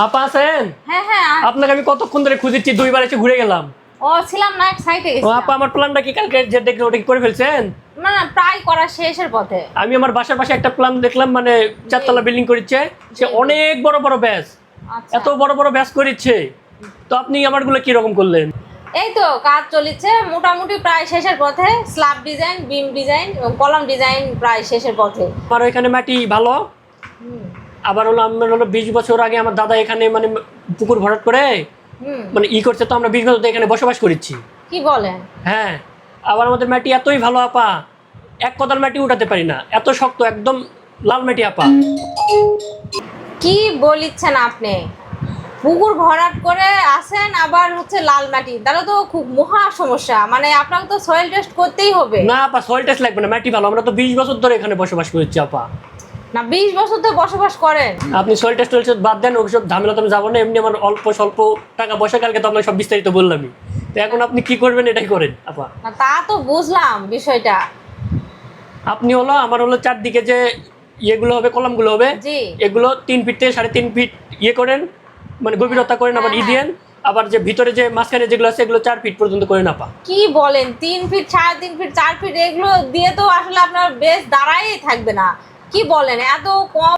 আপা আছেন? হ্যাঁ হ্যাঁ আপনাকে আমি কতক্ষণ ধরে খুঁজেছি, দুইবার এসে ঘুরে গেলাম। ও ছিলাম না, এক সাইডে ও গেছিলাম। আপা, আমার প্ল্যানটা কি কালকে যে দেখলেন ওটা কি করে ফেলছেন? না না, প্রায় করা শেষের পথে। আমি আমার বাসার পাশে একটা প্ল্যান দেখলাম, মানে 4 তলা বিল্ডিং করেছে, সে জি। অনেক বড় বড় ব্যাস, আচ্ছা, এত বড় বড় ব্যাস করেছে। তো আপনি আমারগুলো কি রকম করলেন? এই তো কাজ চলেছে মোটামুটি প্রায় শেষের পথে। স্ল্যাব ডিজাইন, বিম ডিজাইন এবং কলাম ডিজাইন প্রায় শেষের পথে। আমার এখানে মাটি ভালো। হুম আবার হলো আমার হলো 20 বছর আগে আমার দাদা এখানে মানে পুকুর ভরাট করে হুম। মানে করছে, তো আমরা 20 বছর ধরে এখানে বসবাস করেছি। কি বলেন? হ্যাঁ, আবার আমাদের মাটি এতই ভালো আপা, এক কোদাল মাটি উঠাতে পারি না, এত শক্ত, একদম লাল মাটি আপা। কি বলিচ্ছেন আপনি? পুকুর ভরাট করে আসেন আবার হচ্ছে লাল মাটি, তাহলে তো খুব মহা সমস্যা। মানে আপনাকে তো সয়েল টেস্ট করতেই হবে। না আপা, সয়েল টেস্ট লাগবে না, মাটি ভালো, আমরা তো 20 বছর ধরে এখানে বসবাস করেছি আপা। না, 20 বছর তো বসবাস করেন। আপনি সয়েল টেস্ট বাদ দেন, ওইসব ঝামেলা তো আমি যাবো না। এমনি আমার অল্প স্বল্প টাকা পয়সা, কালকে তো আপনাকে সব বিস্তারিত বললামই। তো এখন আপনি কি করবেন এটাই করেন আপা। না, তা তো বুঝলাম বিষয়টা। আপনি হলো আমার হলো চারদিকে যে ইয়েগুলো হবে, কলামগুলো হবে, জি। এগুলো 3 ফিট থেকে 3.5 ফিট করেন, মানে গভীরতা করেন। আবার হ্যাঁ, দিয়েন, আবার যে ভিতরে যে মাঝখানে যেগুলো আছে এগুলো 4 ফিট পর্যন্ত করেন আপা। কি বলেন? 3 ফিট, 3.5 ফিট, 4 ফিট এগুলো দিয়ে তো আসলে আপনার বেশ দাঁড়াই থাকবে না। কি বলেন, এত কম